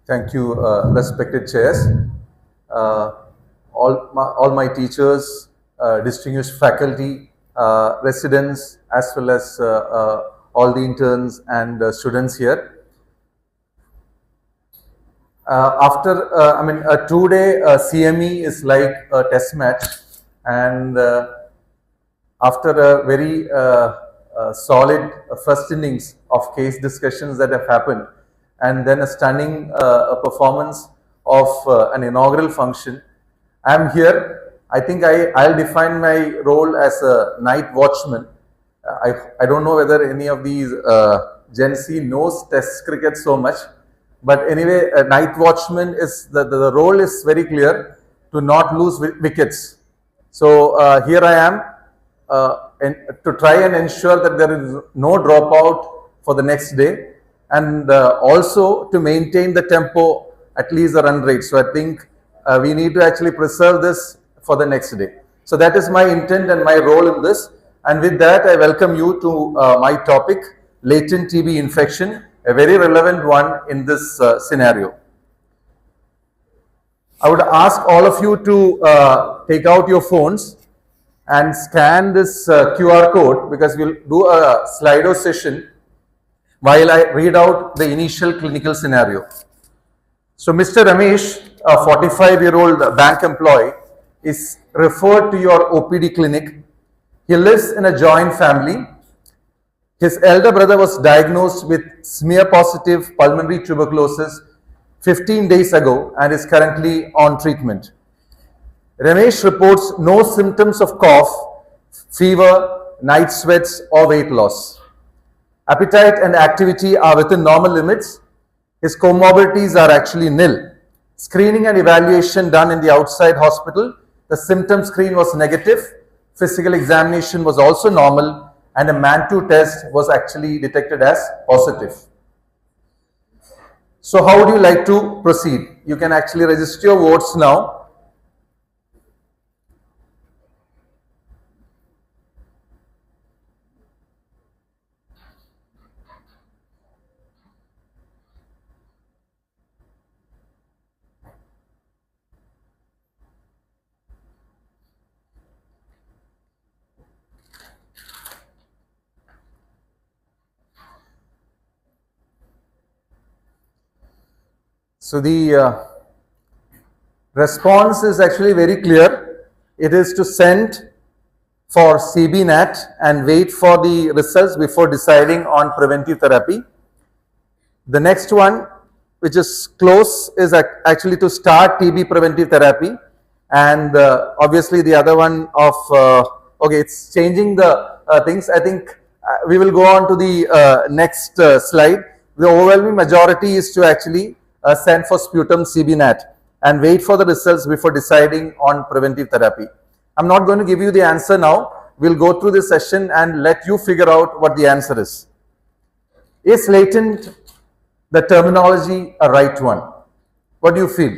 Thank you, respected chairs, all my teachers, distinguished faculty, residents, as well as all the interns and students here. A 2-day CME is like a test match, and after a very solid first innings of case discussions that have happened, and then a stunning performance of an inaugural function, I'm here. I think I'll define my role as a night watchman. I don't know whether any of these Gen Z knows Test cricket so much, but anyway, a night watchman is the role is very clear, to not lose wickets. So here I am to try and ensure that there is no dropout for the next day, and also to maintain the tempo, at least the run rate. So I think we need to actually preserve this for the next day. So that is my intent and my role in this. And with that, I welcome you to my topic, latent TB infection, a very relevant one in this scenario. I would ask all of you to take out your phones and scan this QR code, because we'll do a Slido session while I read out the initial clinical scenario. So Mr. Ramesh, a 45-year-old bank employee, is referred to your OPD clinic. He lives in a joint family. His elder brother was diagnosed with smear-positive pulmonary tuberculosis 15 days ago and is currently on treatment. Ramesh reports no symptoms of cough, fever, night sweats, or weight loss. Appetite and activity are within normal limits. His comorbidities are actually nil. Screening and evaluation done in the outside hospital, the symptom screen was negative. Physical examination was also normal, and a MAN2 test was actually detected as positive. So how would you like to proceed? You can actually register your votes now. So the response is actually very clear. It is to send for CBNAT and wait for the results before deciding on preventive therapy. The next one, which is close, is actually to start TB preventive therapy. And obviously the other one of, okay, it's changing the things. I think we will go on to the next slide. The overwhelming majority is to actually send for sputum CBNAT and wait for the results before deciding on preventive therapy. I'm not going to give you the answer now. We'll go through this session and let you figure out what the answer is. Is latent the terminology a right one? What do you feel?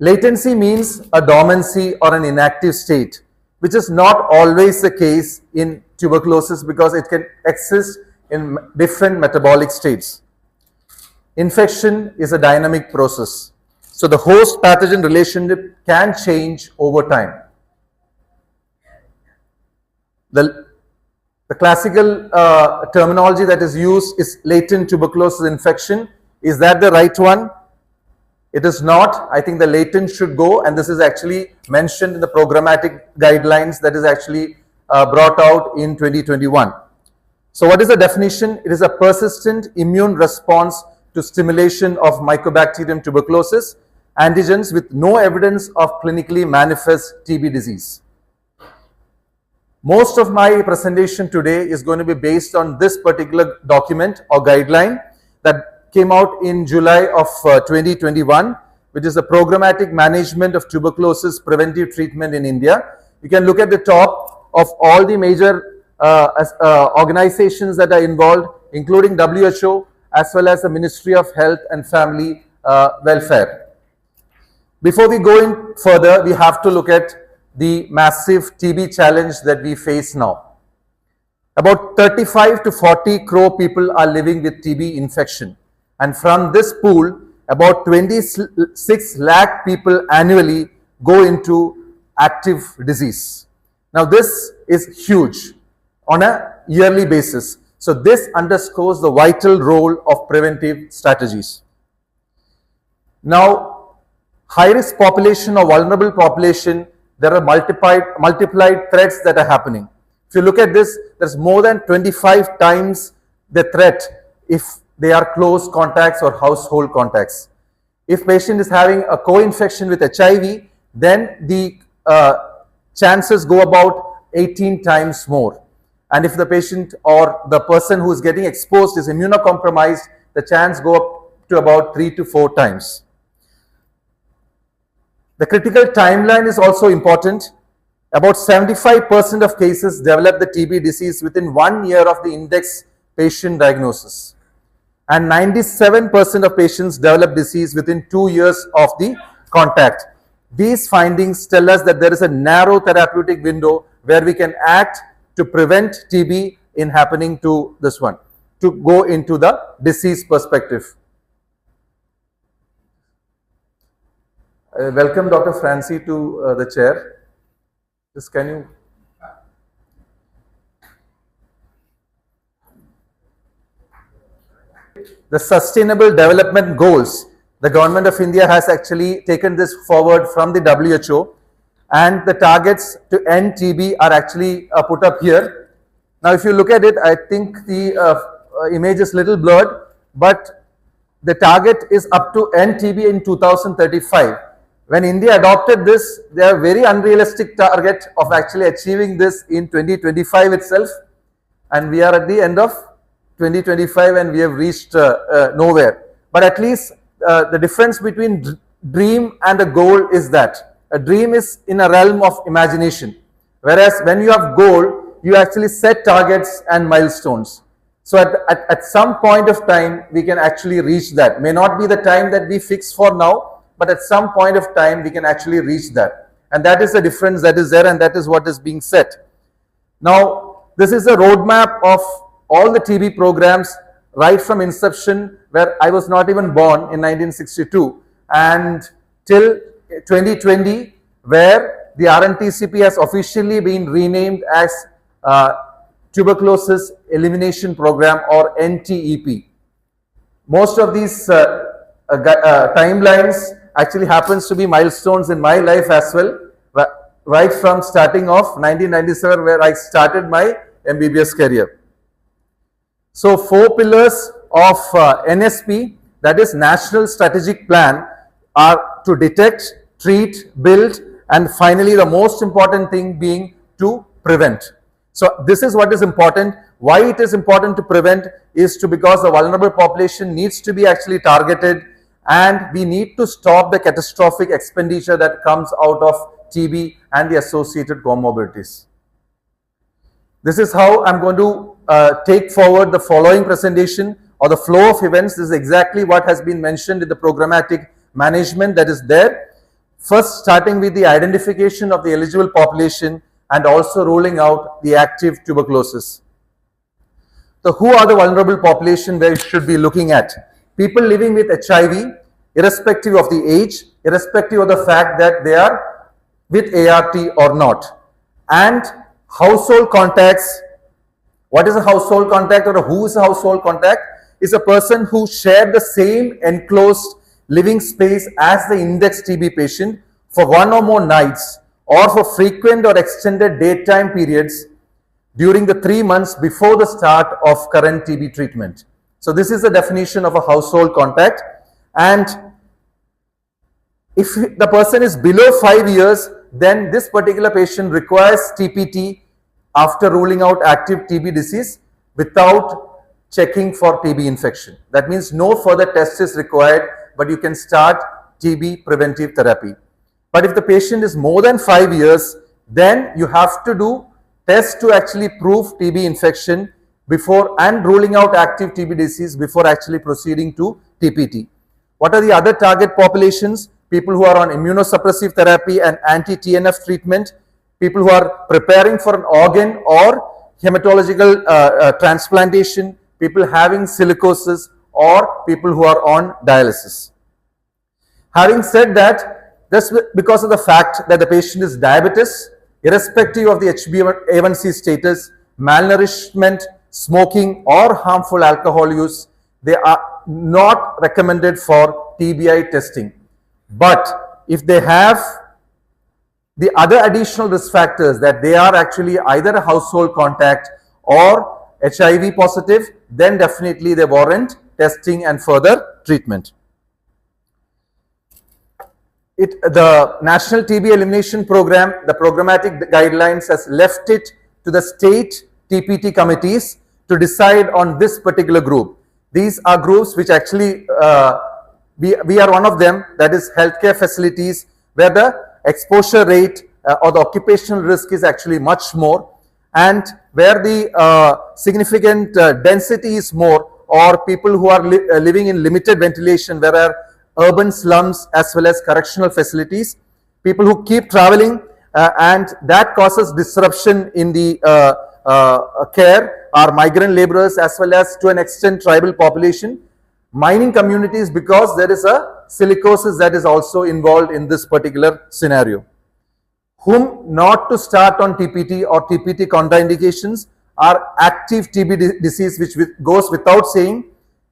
Latency means a dormancy or an inactive state, which is not always the case in tuberculosis because it can exist in different metabolic states. Infection is a dynamic process. So the host-pathogen relationship can change over time. The classical terminology that is used is latent tuberculosis infection. Is that the right one? It is not. I think the latent should go, and this is actually mentioned in the programmatic guidelines that is actually brought out in 2021. So what is the definition? It is a persistent immune response to stimulation of Mycobacterium tuberculosis antigens with no evidence of clinically manifest TB disease. Most of my presentation today is going to be based on this particular document or guideline that came out in July of 2021, which is the programmatic management of tuberculosis preventive treatment in India. You can look at the top of all the major organizations that are involved, including WHO, as well as the Ministry of Health and Family Welfare. Before we go in further, we have to look at the massive TB challenge that we face now. About 35 to 40 crore people are living with TB infection. And from this pool, about 26 lakh people annually go into active disease. Now this is huge on a yearly basis. So this underscores the vital role of preventive strategies. Now, high-risk population or vulnerable population, there are multiplied threats that are happening. If you look at this, there's more than 25 times the threat if they are close contacts or household contacts. If patient is having a co-infection with HIV, then the chances go about 18 times more. And if the patient or the person who is getting exposed is immunocompromised, the chance go up to about 3 to 4 times. The critical timeline is also important. About 75% of cases develop the TB disease within 1 year of the index patient diagnosis. And 97% of patients develop disease within 2 years of the contact. These findings tell us that there is a narrow therapeutic window where we can act to prevent TB in happening to this one, to go into the disease perspective. Welcome Dr. Francie to the chair. Just can you... The Sustainable Development Goals. The Government of India has actually taken this forward from the WHO, and the targets to end TB are actually put up here. Now if you look at it, I think the image is little blurred, but the target is up to end TB in 2035. When India adopted this, they have very unrealistic target of actually achieving this in 2025 itself, and we are at the end of 2025 and we have reached nowhere. But at least the difference between dream and a goal is that a dream is in a realm of imagination, whereas when you have goal, you actually set targets and milestones. So at some point of time, we can actually reach that. May not be the time that we fix for now, but at some point of time, we can actually reach that. And that is the difference that is there, and that is what is being set. Now, this is a roadmap of all the TB programs right from inception, where I was not even born in 1962, and till 2020, where the RNTCP has officially been renamed as Tuberculosis Elimination Program, or NTEP. Most of these timelines actually happens to be milestones in my life as well, right from starting off 1997, where I started my MBBS career. So 4 pillars of NSP, that is National Strategic Plan, are to detect, treat, build, and finally the most important thing being to prevent. So this is what is important. Why it is important to prevent is because the vulnerable population needs to be actually targeted, and we need to stop the catastrophic expenditure that comes out of TB and the associated comorbidities. This is how I'm going to take forward the following presentation, or the flow of events. This is exactly what has been mentioned in the programmatic management that is there. First, starting with the identification of the eligible population and also ruling out the active tuberculosis. So who are the vulnerable population where you should be looking at? People living with HIV, irrespective of the age, irrespective of the fact that they are with ART or not. And household contacts. What is a household contact, or who is a household contact? Is a person who shared the same enclosed living space as the index TB patient for 1 or more nights, or for frequent or extended daytime periods during the 3 months before the start of current TB treatment. So this is the definition of a household contact. And if the person is below 5 years, then this particular patient requires TPT after ruling out active TB disease without checking for TB infection. That means no further test is required, but you can start TB preventive therapy. But if the patient is more than 5 years, then you have to do tests to actually prove TB infection before, and ruling out active TB disease before actually proceeding to TPT. What are the other target populations? People who are on immunosuppressive therapy and anti-TNF treatment, people who are preparing for an organ or hematological transplantation, people having silicosis, or people who are on dialysis. Having said that, just because of the fact that the patient is diabetes, irrespective of the HbA1c status, malnourishment, smoking or harmful alcohol use, they are not recommended for TBI testing. But if they have the other additional risk factors, that they are actually either a household contact or HIV positive, then definitely they warrant testing and further treatment. The National TB Elimination Program, the programmatic guidelines, has left it to the state TPT committees to decide on this particular group. These are groups which actually, we are one of them, that is healthcare facilities where the exposure rate or the occupational risk is actually much more, and where the significant density is more, or people who are living in limited ventilation, where are urban slums as well as correctional facilities, people who keep traveling and that causes disruption in the care, are migrant laborers as well as to an extent tribal population, mining communities, because there is a silicosis that is also involved in this particular scenario. Whom not to start on TPT or TPT contraindications are active TB disease, which goes without saying.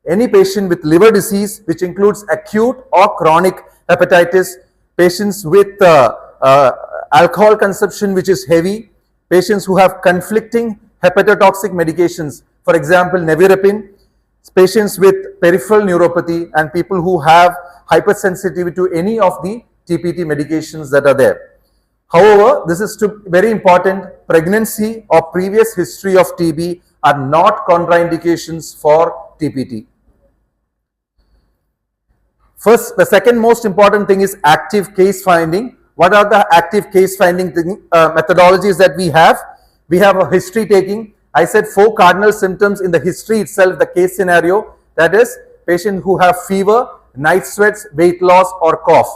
Any patient with liver disease, which includes acute or chronic hepatitis, patients with alcohol consumption which is heavy, patients who have conflicting hepatotoxic medications, for example nevirapine, patients with peripheral neuropathy, and people who have hypersensitivity to any of the TPT medications that are there. However, this is very important, pregnancy or previous history of TB are not contraindications for TPT. First, the second most important thing is active case finding. What are the active case finding methodologies that we have? We have a history taking. I said 4 cardinal symptoms in the history itself, the case scenario, that is patient who have fever, night sweats, weight loss or cough.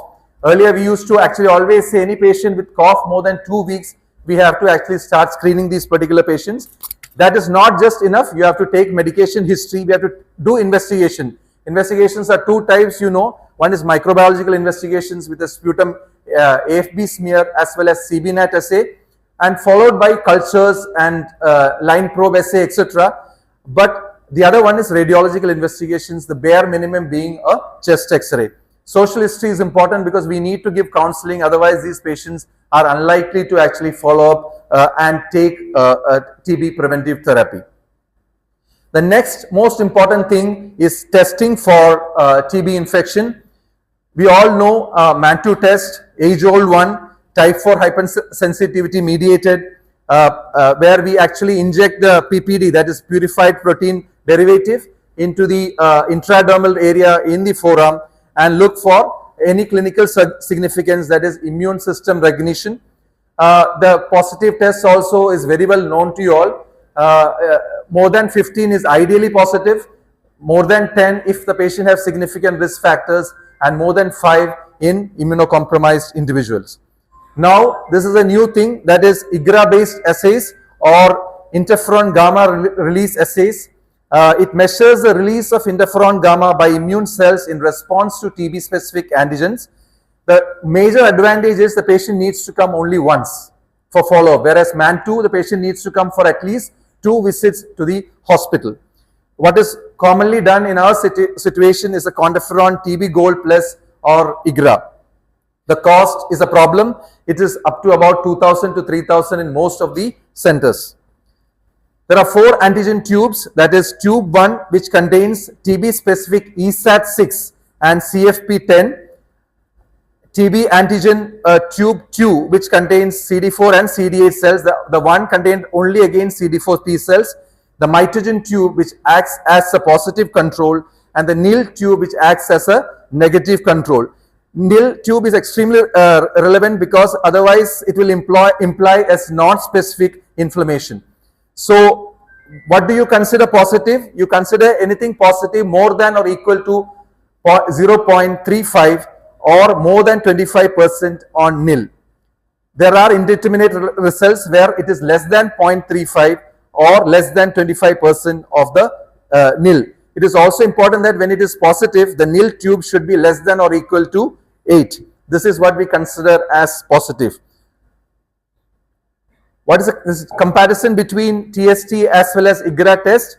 Earlier we used to actually always say any patient with cough more than 2 weeks, we have to actually start screening these particular patients. That is not just enough. You have to take medication history. We have to do investigation. Investigations are 2 types, you know. One is microbiological investigations with a sputum AFB smear as well as CB-NAT assay, and followed by cultures and line probe assay, etc. But the other one is radiological investigations, the bare minimum being a chest X-ray. Social history is important because we need to give counseling, otherwise these patients are unlikely to actually follow up and take TB preventive therapy. The next most important thing is testing for TB infection. We all know MANTU test, age-old one, type 4 hypersensitivity mediated, where we actually inject the PPD, that is purified protein derivative, into the intradermal area in the forearm and look for any clinical significance, that is immune system recognition. The positive test also is very well known to you all. More than 15 is ideally positive, more than 10 if the patient has significant risk factors, and more than 5 in immunocompromised individuals. Now, this is a new thing, that is IGRA based assays or interferon gamma release assays. It measures the release of interferon gamma by immune cells in response to TB specific antigens. The major advantage is the patient needs to come only once for follow-up, whereas MANTU, the patient needs to come for at least 2 visits to the hospital. What is commonly done in our situation is a quantiferon TB Gold Plus or IGRA. The cost is a problem. It is up to about 2,000 to 3,000 in most of the centers. There are 4 antigen tubes, that is tube 1 which contains TB specific ESAT6 and CFP10, TB antigen tube 2 which contains CD4 and CD8 cells, the one contained only again CD4 T cells, the mitogen tube which acts as a positive control, and the nil tube which acts as a negative control. Nil tube is extremely relevant because otherwise it will imply as non-specific inflammation. So what do you consider positive? You consider anything positive more than or equal to 0.35 or more than 25% on nil. There are indeterminate results where it is less than 0.35 or less than 25% of the nil. It is also important that when it is positive, the nil tube should be less than or equal to 8. This is what we consider as positive. What is this comparison between TST as well as IGRA test?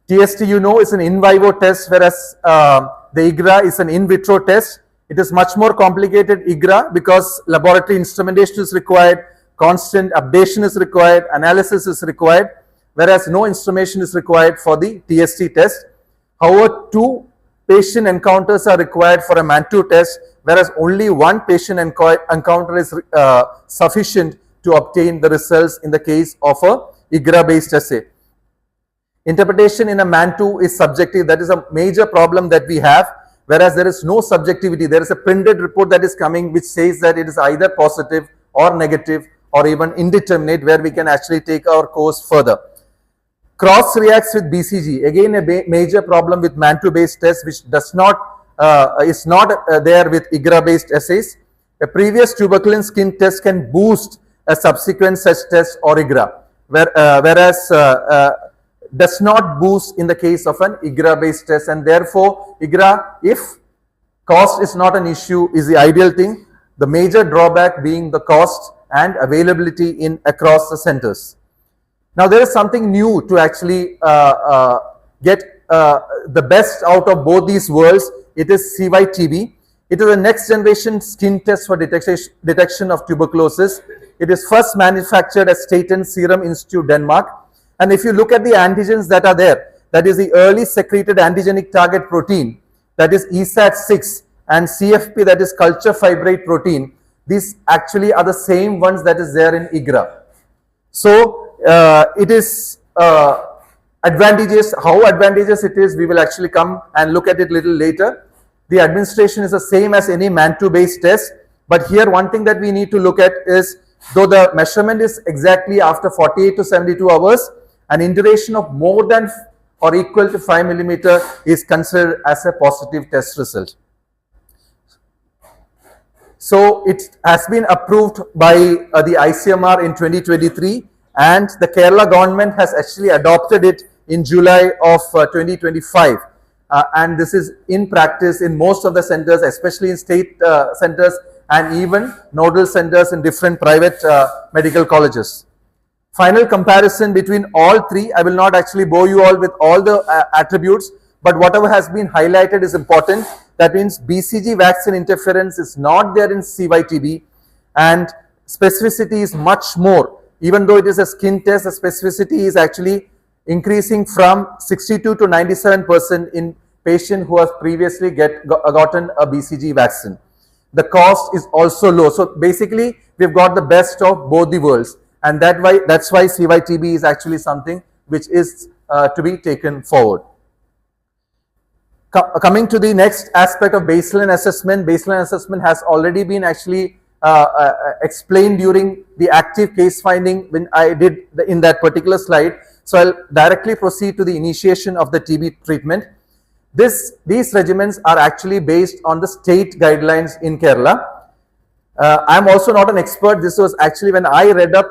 TST, you know, is an in vivo test, whereas the IGRA is an in vitro test. It is much more complicated IGRA because laboratory instrumentation is required, constant updation is required, analysis is required, whereas no instrumentation is required for the TST test. However, 2 patient encounters are required for a MAN2 test, whereas only 1 patient encounter is sufficient to obtain the results in the case of a IGRA-based assay. Interpretation in a MAN2 is subjective. That is a major problem that we have, whereas there is no subjectivity. There is a printed report that is coming which says that it is either positive or negative or even indeterminate, where we can actually take our course further. Cross reacts with BCG. Again, a major problem with MAN2 based tests, which does not is not there with IGRA based assays. A previous tuberculin skin test can boost a subsequent such test or IGRA, whereas does not boost in the case of an IGRA based test, and therefore IGRA, if cost is not an issue, is the ideal thing. The major drawback being the cost and availability in across the centers. Now there is something new to actually get the best out of both these worlds. It is CY-TB. It is a next generation skin test for detection of tuberculosis. It is first manufactured at Statens Serum Institute, Denmark. And if you look at the antigens that are there, that is the early secreted antigenic target protein, that is ESAT6, and CFP, that is culture fibrate protein. These actually are the same ones that is there in IGRA. So it is advantageous. How advantageous it is, we will actually come and look at it little later. The administration is the same as any MAN2 based test, but here one thing that we need to look at is, though the measurement is exactly after 48 to 72 hours, an induration of more than or equal to 5 millimeter is considered as a positive test result. So it has been approved by the ICMR in 2023, and the Kerala government has actually adopted it in July of 2025. And this is in practice in most of the centers, especially in state centers and even nodal centers in different private medical colleges. Final comparison between all three. I will not actually bore you all with all the attributes, but whatever has been highlighted is important. That means BCG vaccine interference is not there in CY-TB, and specificity is much more. Even though it is a skin test, the specificity is actually increasing from 62 to 97% in patient who has previously gotten a BCG vaccine. The cost is also low. So basically, we've got the best of both the worlds, and that's why CY-TB is actually something which is to be taken forward. Coming to the next aspect of baseline assessment. Baseline assessment has already been actually explained during the active case finding when I did in that particular slide. So I'll directly proceed to the initiation of the TB treatment. These regimens are actually based on the state guidelines in Kerala. I'm also not an expert. This was actually when I read up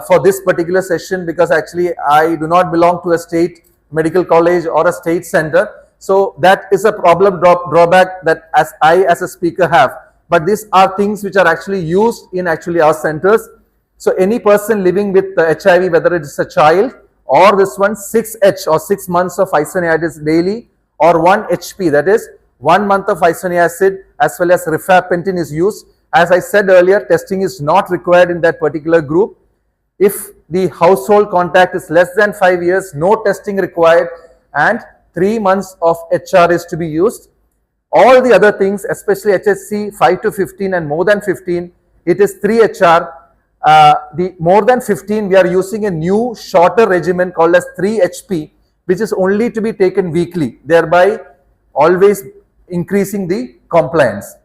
for this particular session, because actually I do not belong to a state medical college or a state center. So that is a problem drawback that as a speaker have. But these are things which are actually used in actually our centers. So any person living with HIV, whether it is a child or this one, 6H or 6 months of isoniazid daily, or 1 HP, that is 1 month of isoniazid as well as rifampicin is used. As I said earlier, testing is not required in that particular group. If the household contact is less than 5 years, no testing required, and 3 months of HR is to be used. All the other things, especially HSC 5 to 15 and more than 15, it is 3 HR. The more than 15, we are using a new shorter regimen called as 3 HP, which is only to be taken weekly, thereby always increasing the compliance.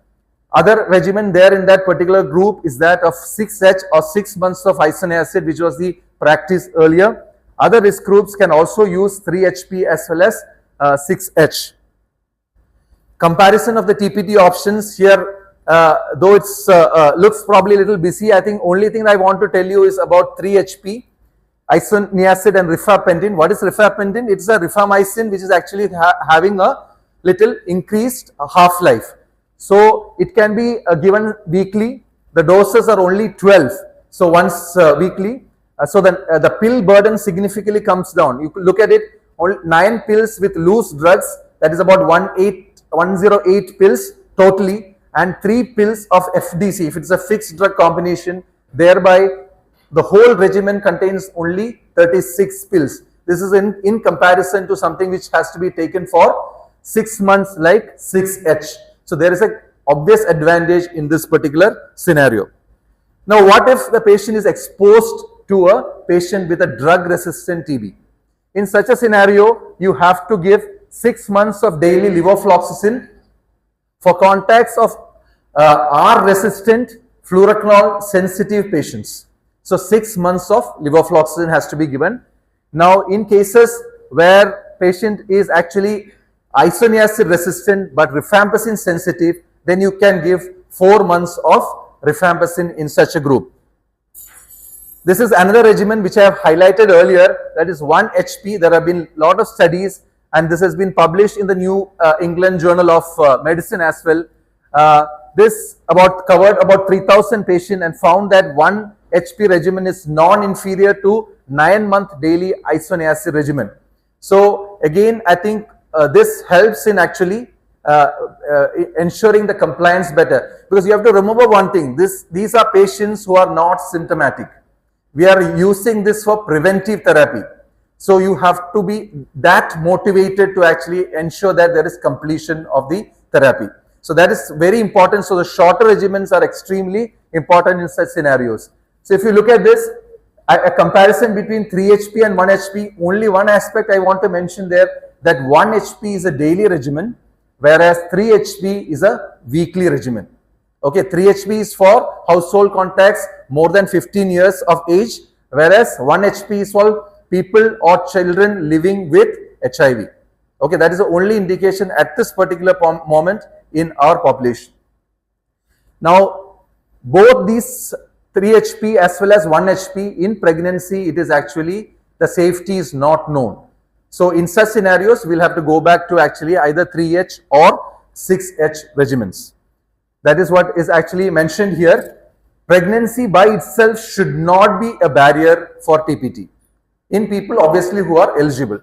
Other regimen there in that particular group is that of 6H or 6 months of isoniazid, which was the practice earlier. Other risk groups can also use 3 HP as well as 6H. Comparison of the TPT options here, though it's looks probably a little busy, I think only thing I want to tell you is about 3 HP. isoniazid and rifampicin. What is rifampicin? It's a rifamycin which is actually having a little increased half-life. So it can be given weekly. The doses are only 12. So once weekly. So the pill burden significantly comes down. You could look at it, only 9 pills with loose drugs, that is about 108 pills totally, and 3 pills of FDC, if it's a fixed drug combination, thereby the whole regimen contains only 36 pills. This is in comparison to something which has to be taken for 6 months like 6H. So there is an obvious advantage in this particular scenario. Now what if the patient is exposed to a patient with a drug-resistant TB? In such a scenario, you have to give 6 months of daily levofloxacin for contacts of R-resistant fluoroquinol sensitive patients. So 6 months of levofloxacin has to be given. Now in cases where patient is actually isoniazid resistant but rifampicin sensitive, then you can give 4 months of rifampicin in such a group. This is another regimen which I have highlighted earlier, that is 1 HP. There have been a lot of studies and this has been published in the New England Journal of Medicine as well. This covered about 3,000 patients and found that 1 HP regimen is non-inferior to 9-month daily isoniazid regimen. So again, I think this helps in actually ensuring the compliance better, because you have to remember one thing, these are patients who are not symptomatic. We are using this for preventive therapy. So you have to be that motivated to actually ensure that there is completion of the therapy. So that is very important. So the shorter regimens are extremely important in such scenarios. So if you look at this, a comparison between 3 HP and 1 HP, only one aspect I want to mention there, that 1 HP is a daily regimen, whereas 3 HP is a weekly regimen. Okay, 3 HP is for household contacts more than 15 years of age, whereas 1 HP is for people or children living with HIV. Okay, that is the only indication at this particular moment in our population. Now, both these 3 HP as well as 1 HP in pregnancy, it is actually the safety is not known. So in such scenarios, we'll have to go back to actually either 3H or 6H regimens. That is what is actually mentioned here. Pregnancy by itself should not be a barrier for TPT in people obviously who are eligible.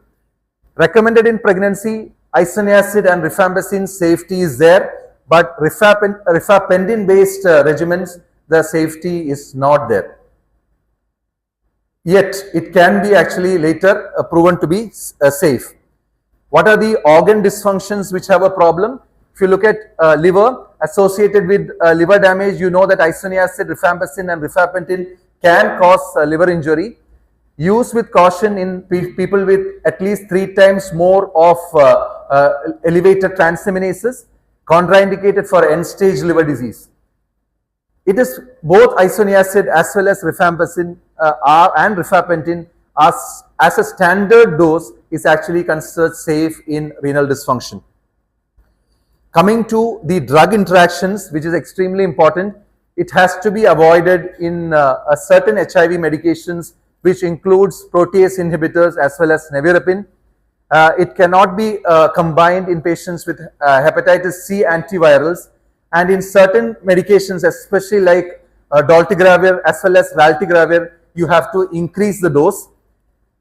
Recommended in pregnancy, isoniazid and rifampicin safety is there, but rifampicin based regimens, the safety is not there. Yet it can be actually later proven to be safe. What are the organ dysfunctions which have a problem? If you look at liver associated with liver damage, you know that isoniazid, rifampicin and rifampicin can cause liver injury. Use with caution in people with at least 3 times more of elevated transaminases, contraindicated for end-stage liver disease. It is both isoniazid as well as rifampicin and rifampicin as a standard dose is actually considered safe in renal dysfunction. Coming to the drug interactions, which is extremely important, it has to be avoided in certain HIV medications, which includes protease inhibitors as well as nevirapine. It cannot be combined in patients with hepatitis C antivirals, and in certain medications, especially like dolutegravir as well as raltegravir, you have to increase the dose.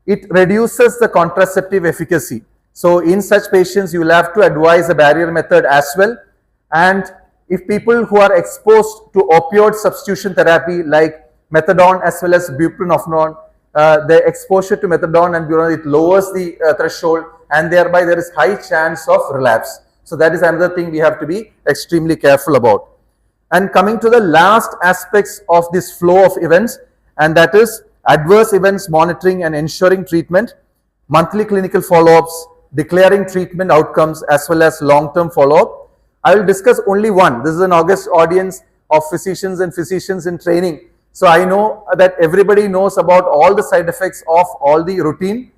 It reduces the contraceptive efficacy. So in such patients, you will have to advise a barrier method as well. And if people who are exposed to opioid substitution therapy like methadone as well as buprenorphine, the exposure to methadone and buprenorphine, it lowers the threshold, and thereby there is high chance of relapse. So that is another thing we have to be extremely careful about. And coming to the last aspects of this flow of events, and that is adverse events monitoring and ensuring treatment, monthly clinical follow-ups, declaring treatment outcomes as well as long-term follow-up. I will discuss only one. This is an august audience of physicians and physicians in training. So I know that everybody knows about all the side effects of all the routine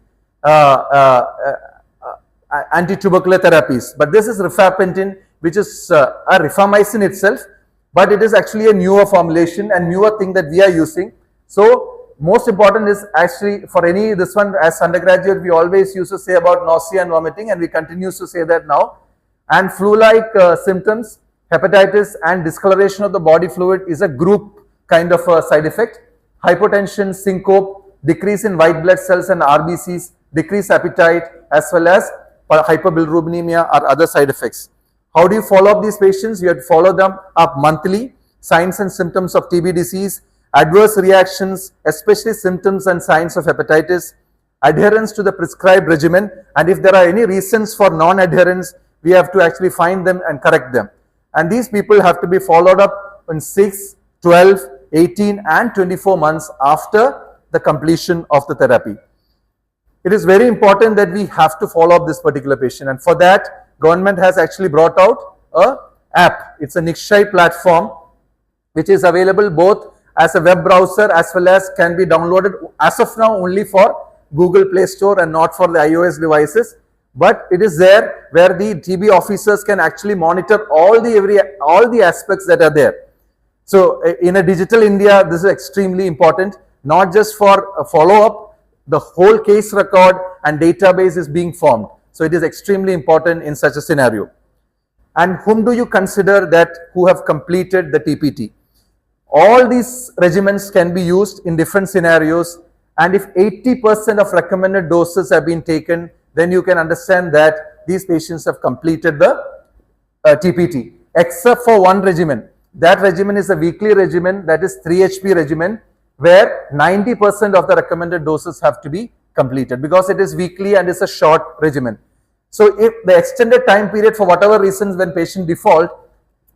anti-tubercular therapies. But this is rifampicin, which is a rifamycin itself, but it is actually a newer formulation and newer thing that we are using. So most important is actually for any, this one as undergraduate, we always used to say about nausea and vomiting, and we continue to say that now. And flu-like symptoms, hepatitis and discoloration of the body fluid is a group kind of a side effect. Hypotension, syncope, decrease in white blood cells and RBCs, decreased appetite, as well as hyperbilirubinemia are other side effects. How do you follow up these patients? You have to follow them up monthly. Signs and symptoms of TB disease, adverse reactions, especially symptoms and signs of hepatitis, adherence to the prescribed regimen, and if there are any reasons for non-adherence, we have to actually find them and correct them. And these people have to be followed up in 6, 12, 18 and 24 months after the completion of the therapy. It is very important that we have to follow up this particular patient, and for that, government has actually brought out a app. It's a Nikshay platform which is available both as a web browser as well as can be downloaded as of now only for Google Play Store and not for the iOS devices. But it is there where the TB officers can actually monitor all the aspects that are there. So in a digital India, this is extremely important, not just for a follow-up, the whole case record and database is being formed. So it is extremely important in such a scenario. And whom do you consider that who have completed the TPT? All these regimens can be used in different scenarios, and if 80% of recommended doses have been taken, then you can understand that these patients have completed the TPT, except for one regimen. That regimen is a weekly regimen, that is 3HP regimen, where 90% of the recommended doses have to be completed because it is weekly and it's a short regimen. So if the extended time period for whatever reasons when patient default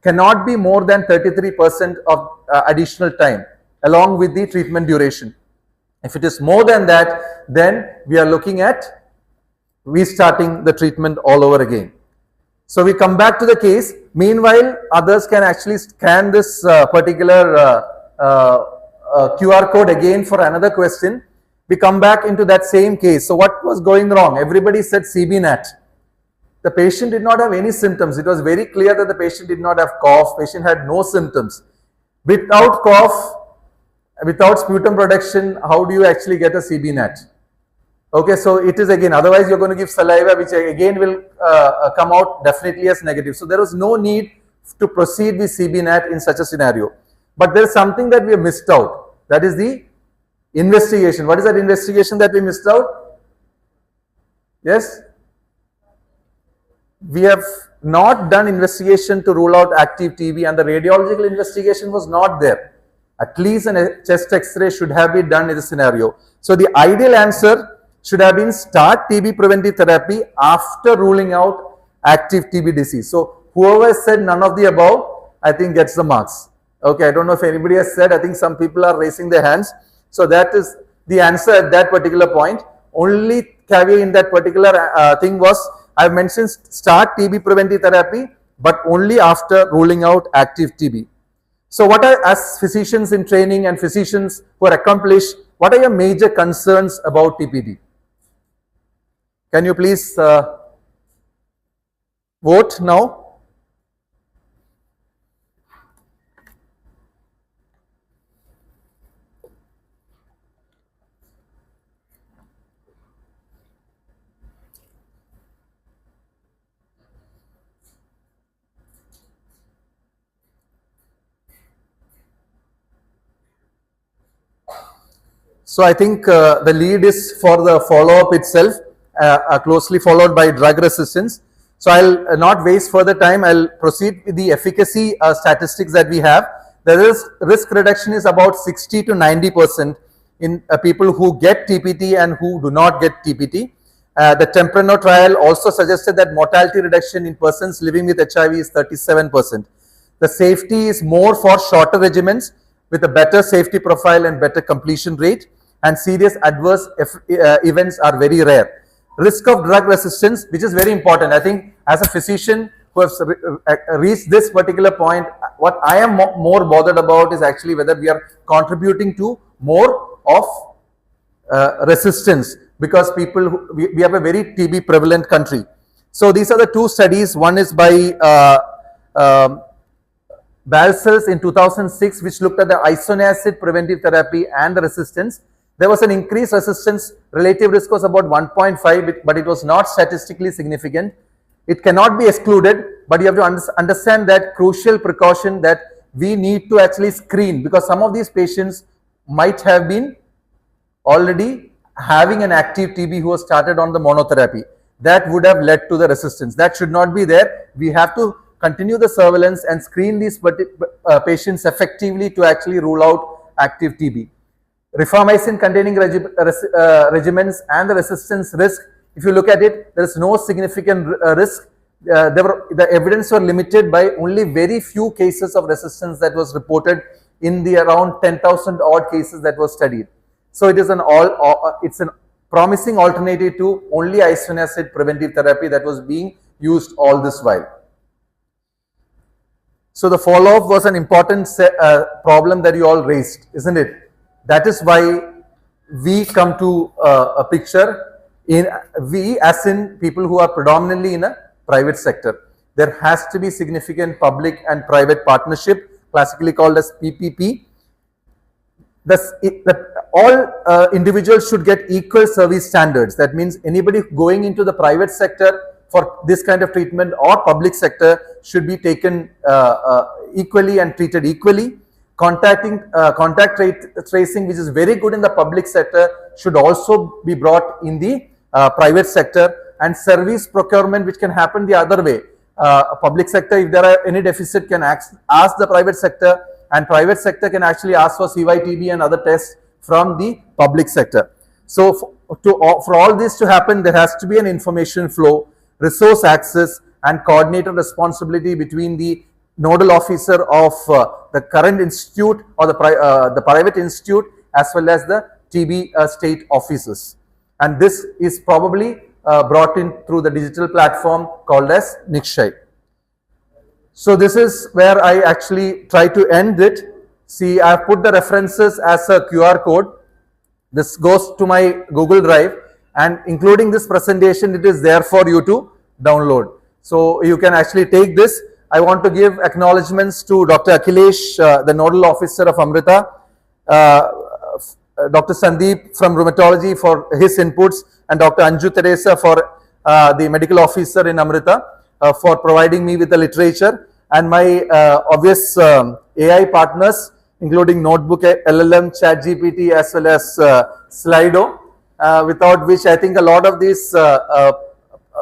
cannot be more than 33% of additional time along with the treatment duration. If it is more than that, then we are looking at restarting the treatment all over again. So we come back to the case. Meanwhile, others can actually scan this particular QR code again for another question. We come back into that same case. So what was going wrong? Everybody said CB-NAT. The patient did not have any symptoms. It was very clear that the patient did not have cough. Patient had no symptoms. Without cough, without sputum production, how do you actually get a CB-NAT? Okay, so it is again, otherwise you're going to give saliva, which again will come out definitely as negative. So there was no need to proceed with CB-NAT in such a scenario. But there is something that we have missed out. That is the investigation. What is that investigation that we missed out? Yes? We have not done investigation to rule out active TB, and the radiological investigation was not there. At least a chest X-ray should have been done in this scenario. So the ideal answer should have been start TB preventive therapy after ruling out active TB disease. So whoever said none of the above, I think gets the marks. Okay, I don't know if anybody has said, I think some people are raising their hands. So that is the answer at that particular point. Only caveat in that particular thing was, I have mentioned start TB preventive therapy, but only after ruling out active TB. So what are, as physicians in training and physicians who are accomplished, what are your major concerns about TPD? Can you please vote now? So I think the lead is for the follow-up itself, closely followed by drug resistance. So I'll not waste further time. I'll proceed with the efficacy statistics that we have. The risk reduction is about 60 to 90% in people who get TPT and who do not get TPT. The Temprano trial also suggested that mortality reduction in persons living with HIV is 37%. The safety is more for shorter regimens with a better safety profile and better completion rate, and serious adverse events are very rare. Risk of drug resistance, which is very important. I think as a physician who has reached this particular point, what I am more bothered about is actually whether we are contributing to more of resistance, because people, we have a very TB prevalent country. So these are the two studies. One is by Balcells in 2006, which looked at the isoniazid preventive therapy and the resistance. There was an increased resistance, relative risk was about 1.5, but it was not statistically significant. It cannot be excluded, but you have to understand that crucial precaution that we need to actually screen, because some of these patients might have been already having an active TB who was started on the monotherapy. That would have led to the resistance. That should not be there. We have to continue the surveillance and screen these patients effectively to actually rule out active TB. Rifamycin containing regimens and the resistance risk, if you look at it, there is no significant risk. The evidence were limited by only very few cases of resistance that was reported in the around 10,000 odd cases that was studied. So it is it's a promising alternative to only isoniazid preventive therapy that was being used all this while. So the follow-up was an important problem that you all raised, isn't it? That is why we come to a picture we as in people who are predominantly in a private sector. There has to be significant public and private partnership, classically called as PPP. All individuals should get equal service standards. That means anybody going into the private sector for this kind of treatment or public sector should be taken equally and treated equally. Contact tracing, which is very good in the public sector, should also be brought in the private sector, and service procurement, which can happen the other way. Public sector, if there are any deficit, can ask the private sector, and private sector can actually ask for CY/TB and other tests from the public sector. So for all this to happen, there has to be an information flow, resource access, and coordinated responsibility between the nodal officer of the current institute or the private institute as well as the TB state offices. And this is probably brought in through the digital platform called as Nikshay. So this is where I actually try to end it. See, I have put the references as a QR code. This goes to my Google Drive, and including this presentation, it is there for you to download. So you can actually take this. I want to give acknowledgements to Dr. Akhilesh, the nodal officer of Amrita, Dr. Sandeep from rheumatology for his inputs, and Dr. Anju Teresa for the medical officer in Amrita for providing me with the literature, and my obvious AI partners including Notebook, LLM, ChatGPT as well as Slido, without which I think a lot of these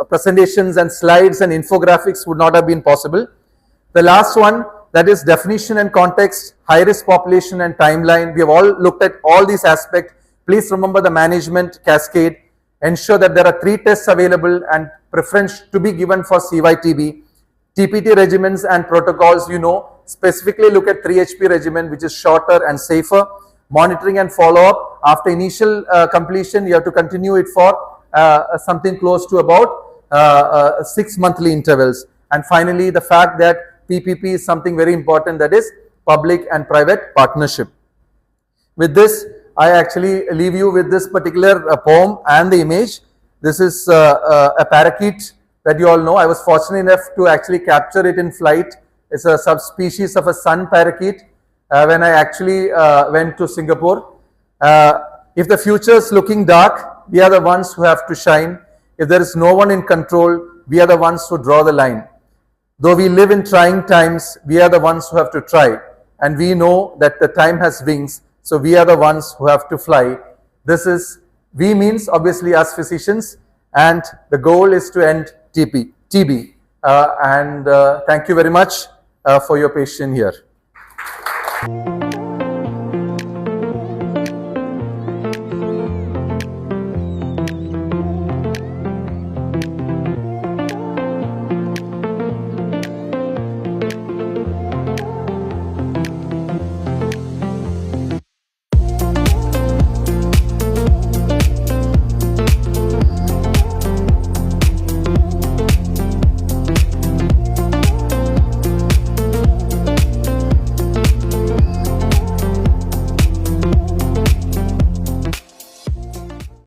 presentations and slides and infographics would not have been possible. The last one, that is definition and context, high-risk population and timeline. We have all looked at all these aspects. Please remember the management cascade. Ensure that there are 3 tests available and preference to be given for CY/TB. TPT regimens and protocols, specifically look at 3HP regimen, which is shorter and safer. Monitoring and follow-up. After initial completion, you have to continue it for something close to about 6 monthly intervals. And finally, the fact that PPP is something very important, that is public and private partnership. With this, I actually leave you with this particular poem and the image. This is a parakeet that you all know. I was fortunate enough to actually capture it in flight. It's a subspecies of a sun parakeet when I actually went to Singapore. If the future is looking dark, we are the ones who have to shine. If there is no one in control, we are the ones who draw the line. Though we live in trying times, we are the ones who have to try. And we know that the time has wings, so we are the ones who have to fly. This is, we means obviously as physicians, and the goal is to end TB. Thank you very much for your patience here.